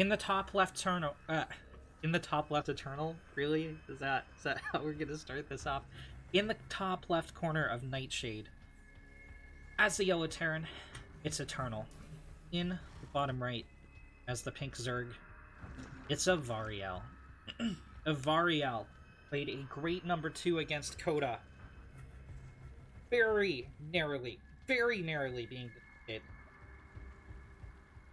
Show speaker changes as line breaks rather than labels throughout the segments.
In the top left Eternal, in the top left Eternal, really? Is that how we're gonna start this off? In the top left corner of Nightshade, as the yellow Terran, it's Eternal. In the bottom right, as the pink Zerg, it's Evariel. Evariel played a great number 2 against Coda. Very narrowly being defeated.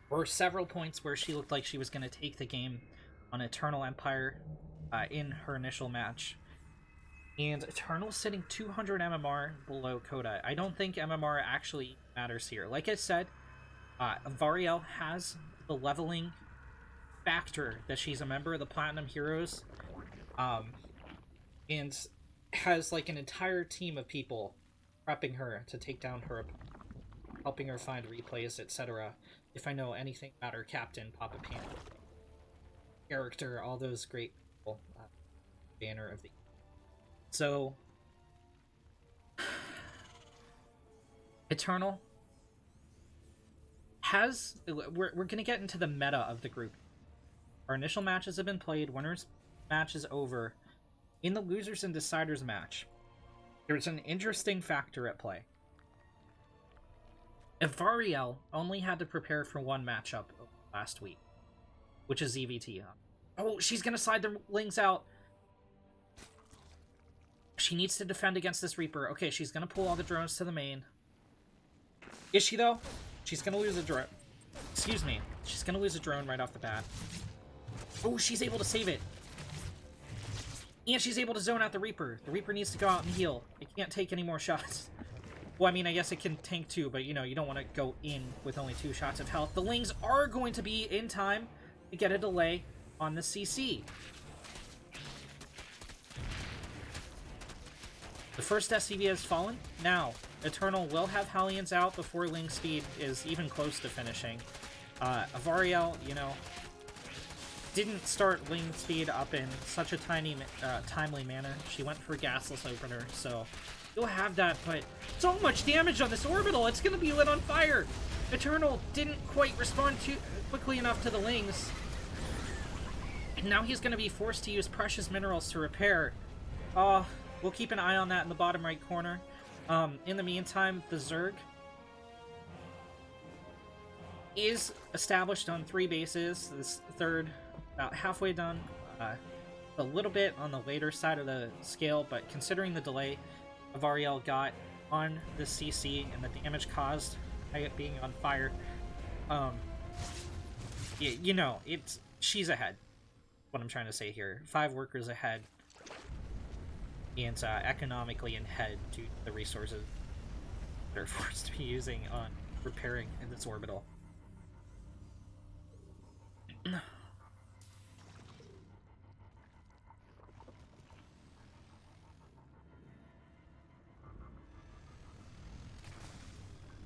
There were several points where she looked like she was going to take the game on Eternal Empire in her initial match. And Eternal sitting 200 MMR below Coda. I don't think MMR actually matters here. Like I said, Evariel has the leveling factor that she's a member of the Platinum Heroes, and has like an entire team of people prepping her to take down her opponent, helping her find replays, etc. If I know anything about her captain, Papa Pan, character, all those great people, banner of the... So, Eternal has... We're going to get into the meta of the group. Our initial matches have been played. Winners match is over. In the losers and deciders match, there's an interesting factor at play. Evariel only had to prepare for one matchup last week, which is EVT. Oh, she's going to slide the Lings out. She needs to defend against this Reaper. Okay, she's going to pull all the drones to the main. Is she, though? She's going to lose a drone. Excuse me. She's going to lose a drone right off the bat. Oh, she's able to save it. And she's able to zone out the Reaper. The Reaper needs to go out and heal. It can't take any more shots. Well, I mean, I guess it can tank too, but, you know, you don't want to go in with only 2 shots of health. The Lings are going to be in time to get a delay on the CC. The first SCV has fallen. Now, Eternal will have Hellions out before Ling speed is even close to finishing. Evariel, you know, didn't start Ling speed up in such a timely manner. She went for a gasless opener, so you'll have that, but so much damage on this orbital, it's gonna be lit on fire! Eternal didn't quite respond too quickly enough to the Lings. And now he's gonna be forced to use precious minerals to repair. We'll keep an eye on that in the bottom right corner. In the meantime, the Zerg is established on 3 bases. This third, about halfway done. A little bit on the later side of the scale, but considering the delay Evariel got on the CC and the damage caused by it being on fire, you know, she's ahead. What I'm trying to say here. 5 workers ahead. And economically ahead due to the resources they're forced to be using on repairing in this orbital.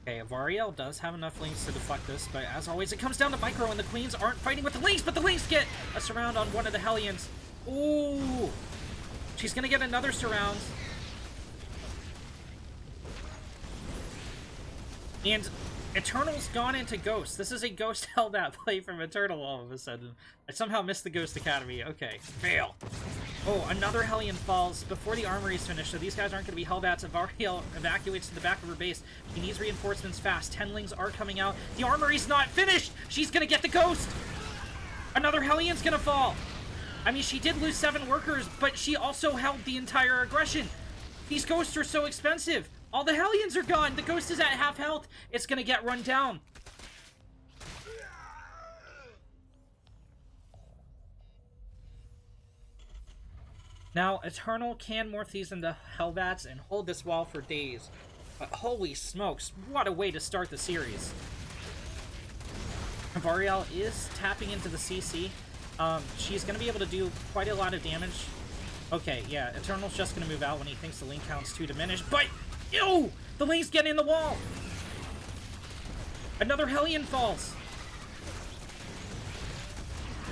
Okay, Evariel does have enough Lings to deflect this, but as always, it comes down to Micro, and the Queens aren't fighting with the Lings, but the Lings get a surround on one of the Hellions. Ooh! She's gonna get another surround. And Eternal's gone into Ghost. This is a Ghost Hellbat play from Eternal all of a sudden. I somehow missed the Ghost Academy. Okay, fail. Oh, another Hellion falls before the armory is finished, so these guys aren't going to be Hellbats. Evariel evacuates to the back of her base. He needs reinforcements fast. 10 Lings are coming out. The armory's not finished! She's gonna get the Ghost! Another Hellion's gonna fall! I mean, she did lose 7 workers, but she also held the entire aggression. These Ghosts are so expensive. All the Hellions are gone. The Ghost is at half health. It's gonna get run down. Now, Eternal can morph these into Hellbats and hold this wall for days. But holy smokes, what a way to start the series. Evariel is tapping into the CC. She's going to be able to do quite a lot of damage. Okay, yeah, Eternal's just going to move out when he thinks the Ling count's too diminished, but... Ew! The Ling's getting in the wall! Another Hellion falls!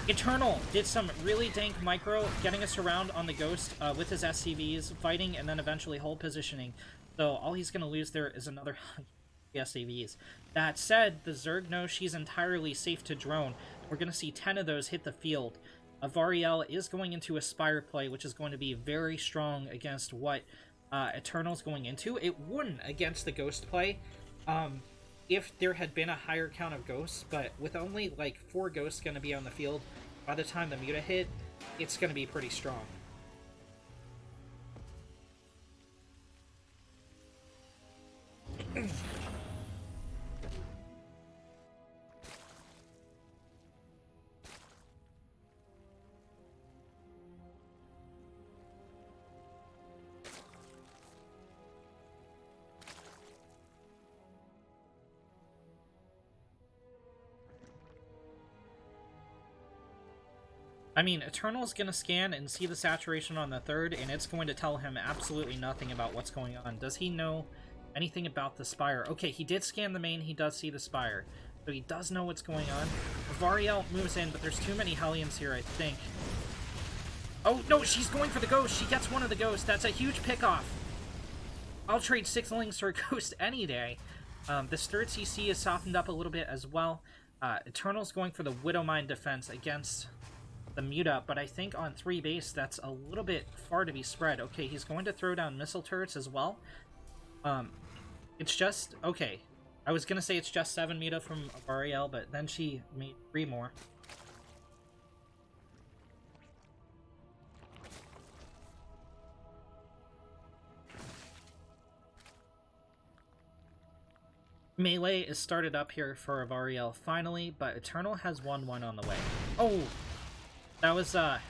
Eternal did some really dank micro, getting us around on the Ghost with his SCVs, fighting, and then eventually hold positioning. So all he's going to lose there is another Hellion. SAVs. That said, the Zerg knows she's entirely safe to drone. We're going to see 10 of those hit the field. Evariel is going into a Spire play, which is going to be very strong against what EterNal's going into. It wouldn't against the Ghost play if there had been a higher count of Ghosts, but with only like 4 Ghosts going to be on the field, by the time the Muta hit, it's going to be pretty strong. I mean, EterNal's going to scan and see the saturation on the 3rd, and it's going to tell him absolutely nothing about what's going on. Does he know anything about the Spire? Okay, he did scan the main, he does see the Spire. So he does know what's going on. Evariel moves in, but there's too many Hellions here, I think. Oh, no, she's going for the Ghost. She gets one of the Ghosts. That's a huge pickoff. I'll trade 6 Lings for a Ghost any day. This 3rd CC is softened up a little bit as well. EterNal's going for the Widowmine defense against the Muta, but I think on 3 base, that's a little bit far to be spread. Okay, he's going to throw down missile turrets as well. It's just... Okay, I was going to say it's just 7 Muta from Evariel, but then she made 3 more. Melee is started up here for Evariel finally, but EterNal has 1-1 on the way. Oh! That was, I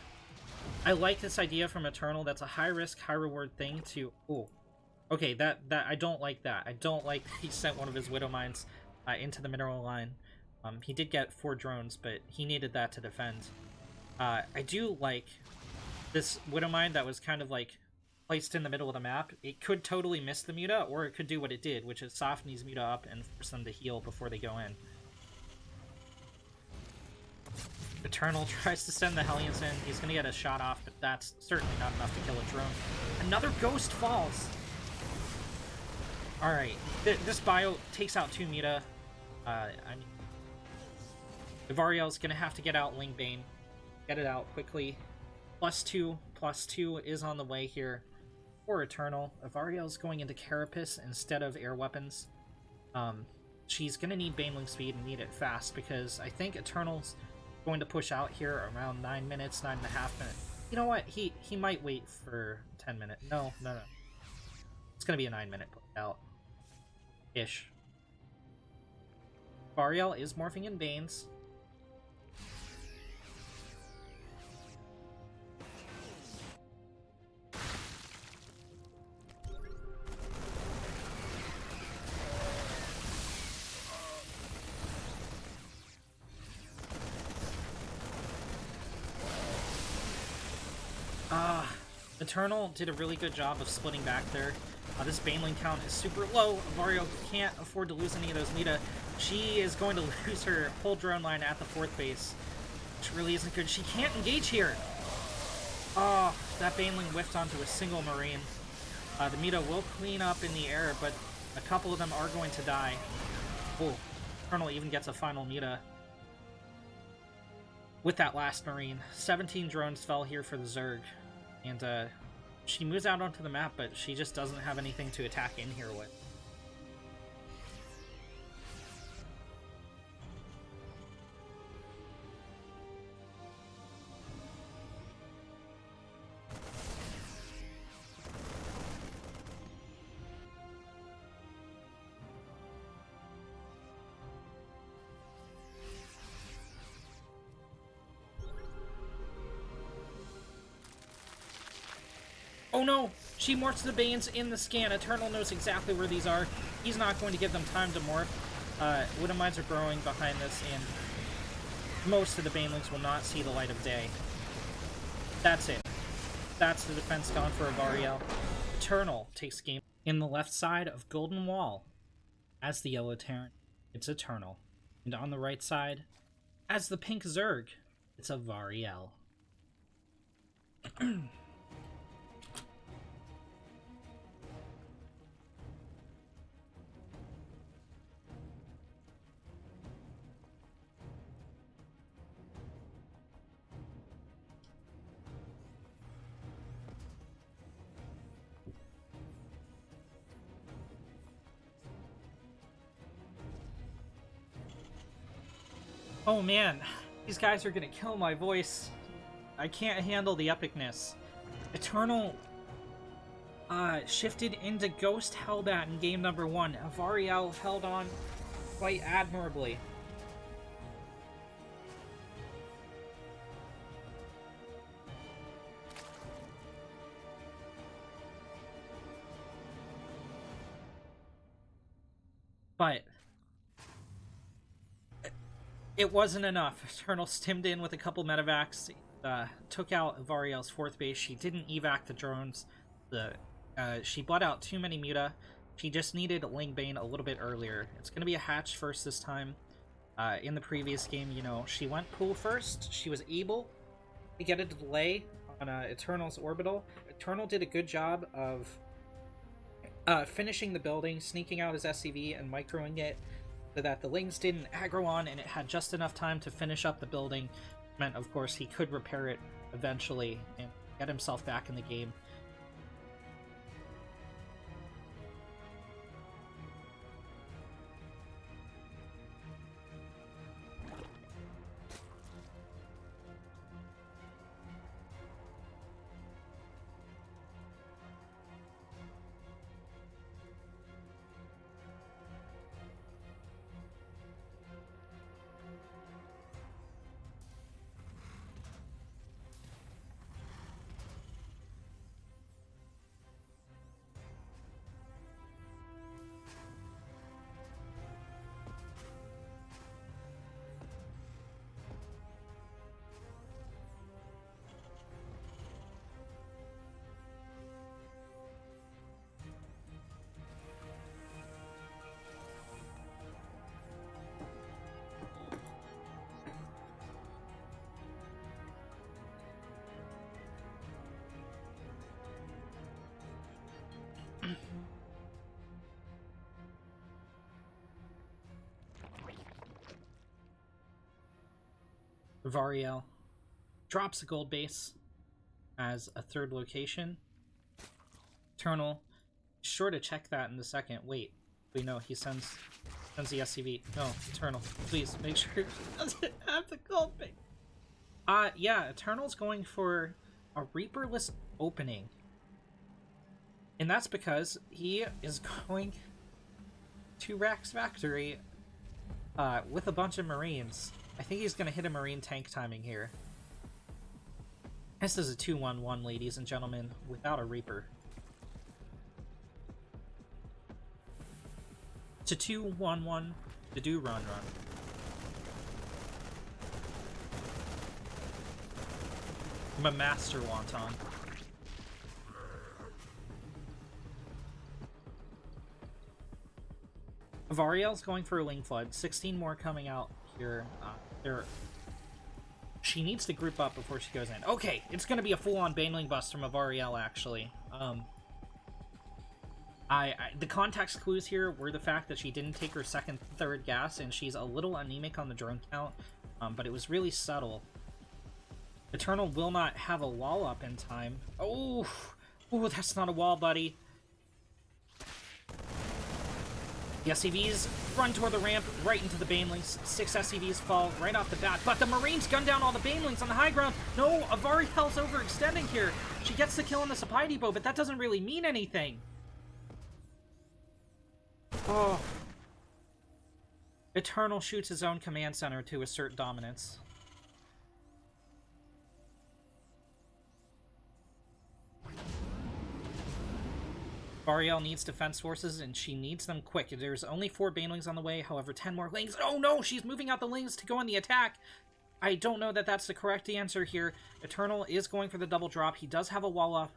like this idea from EterNal. That's a high-risk, high-reward thing to... Ooh. Okay, that I don't like that. I don't like he sent one of his Widow Mines into the mineral line. He did get 4 drones, but he needed that to defend. I do like this Widow Mine that was kind of, like, placed in the middle of the map. It could totally miss the Muta, or it could do what it did, which is soften these Muta up and force them to heal before they go in. EterNal tries to send the Hellions in. He's gonna get a shot off, but that's certainly not enough to kill a drone. Another Ghost falls! Alright, this bio takes out 2 Muta. I mean, Evariel's gonna have to get out Lingbane. Get it out quickly. +2 is on the way here for EterNal. Evariel's going into Carapace instead of air weapons. She's gonna need Baneling speed and need it fast, because I think EterNal's going to push out here around 9 minutes, 9.5 minutes. You know what? He might wait for 10 minutes. No. It's gonna be a 9-minute push out. Ish. Evariel is morphing in Banes. EterNal did a really good job of splitting back there. This Baneling count is super low. Evariel can't afford to lose any of those Muta. She is going to lose her whole drone line at the 4th base, which really isn't good. She can't engage here. Oh, that Baneling whiffed onto a single Marine. The Muta will clean up in the air, but a couple of them are going to die. Oh, EterNal even gets a final Muta with that last Marine. 17 drones fell here for the Zerg. And she moves out onto the map, but she just doesn't have anything to attack in here with. Oh no! She morphs the Banes in the scan. EterNal knows exactly where these are. He's not going to give them time to morph. Widow Mines are growing behind this, and most of the Banelings will not see the light of day. That's it. That's the defense gone for Evariel. EterNal takes game in the left side of Golden Wall as the Yellow Terran. It's EterNal. And on the right side, as the Pink Zerg, it's Evariel. Oh man, these guys are gonna kill my voice. I can't handle the epicness. EterNal shifted into Ghost Hellbat in game number 1. Evariel held on quite admirably. But it wasn't enough. EterNal stimmed in with a couple medevacs, took out Evariel's 4th base. She didn't evac the drones. She bought out too many muta. She just needed Lingbane a little bit earlier. It's going to be a hatch first this time. In the previous game, you know, she went pool first. She was able to get a delay on EterNal's orbital. EterNal did a good job of finishing the building, sneaking out his SCV and microing it so that the Lings didn't aggro on, and it had just enough time to finish up the building. Meant, of course, he could repair it eventually and get himself back in the game. Evariel drops a gold base as a 3rd location. EterNal, sure to check that in the second. Wait, no, he sends the SCV. No, EterNal, please make sure he doesn't have the gold base. Yeah, EterNal's going for a Reaperless opening. And that's because he is going to Rax Factory with a bunch of Marines. I think he's going to hit a Marine tank timing here. This is a 2-1-1, ladies and gentlemen, without a Reaper. It's a 2-1-1 to do run. I'm a master wonton. Evariel's going for a Ling Flood. 16 more coming out here. She needs to group up before she goes in. Okay, it's going to be a full-on Baneling bust from Evariel, actually. The context clues here were the fact that she didn't take her 2nd, 3rd gas, and she's a little anemic on the drone count, but it was really subtle. EterNal will not have a wall up in time. Oh, that's not a wall, buddy. The SCVs run toward the ramp, right into the Banelings. 6 SCVs fall right off the bat, but the Marines gun down all the Banelings on the high ground. No, Evariel's overextending here. She gets the kill on the supply depot, but that doesn't really mean anything. Oh. EterNal shoots his own command center to assert dominance. Evariel needs defense forces, and she needs them quick. There's only 4 Banelings on the way, however 10 more Lings. Oh no, she's moving out the Lings to go on the attack. I don't know that that's the correct answer here. EterNal is going for the double drop. He does have a wall up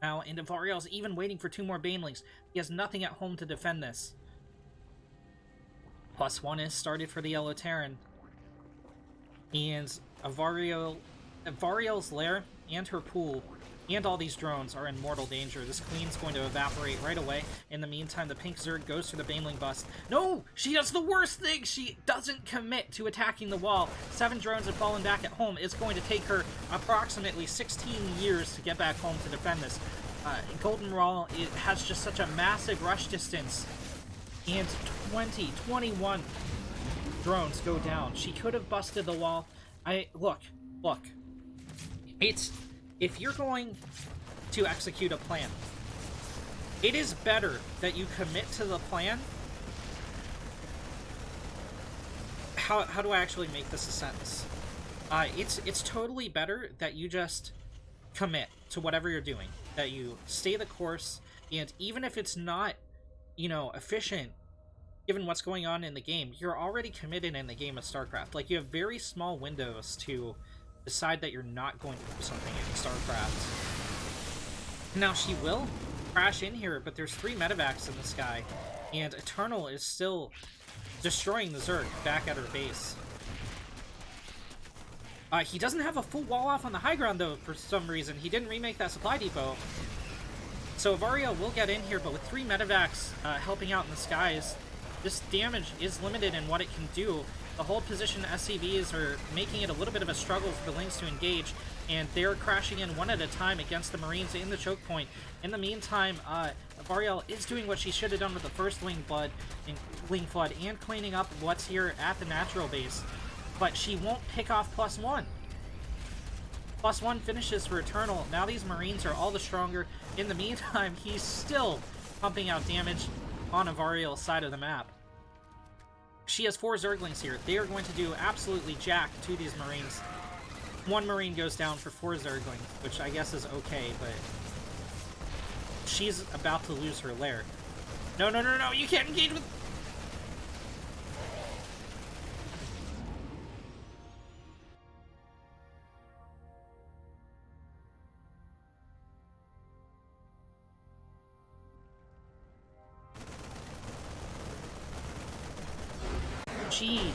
now, and Evariel's even waiting for 2 more Banelings. He has nothing at home to defend this. +1 is started for the Yellow Terran. And Evariel's lair and her pool and all these drones are in mortal danger. This queen's going to evaporate right away. In the meantime, the pink Zerg goes for the Baneling bust. No! She does the worst thing! She doesn't commit to attacking the wall. 7 drones have fallen back at home. It's going to take her approximately 16 years to get back home to defend this. Goldenrod, it has just such a massive rush distance. And 21 drones go down. She could have busted the wall. Look. If you're going to execute a plan, it is better that you commit to the plan. How do I actually make this a sentence? It's totally better that you just commit to whatever you're doing, that you stay the course, and even if it's not, efficient, given what's going on in the game, you're already committed in the game of StarCraft. Like, you have very small windows to decide that you're not going to do something in StarCraft. Now, she will crash in here, but there's 3 medevacs in the sky, and EterNal is still destroying the Zerg back at her base. He doesn't have a full wall off on the high ground, though, for some reason. He didn't remake that supply depot. So Evariel will get in here, but with 3 medevacs helping out in the skies, this damage is limited in what it can do. The hold position SCVs are making it a little bit of a struggle for the Lynx to engage, and they're crashing in one at a time against the Marines in the choke point. In the meantime, Evariel is doing what she should have done with the first Wing Flood and cleaning up what's here at the natural base. But she won't pick off +1. +1 finishes for EterNal. Now these Marines are all the stronger. In the meantime, he's still pumping out damage on Evariel's side of the map. She has 4 Zerglings here. They are going to do absolutely jack to these Marines. 1 Marine goes down for 4 Zerglings, which I guess is okay, but she's about to lose her lair. No, you can't engage with... GG.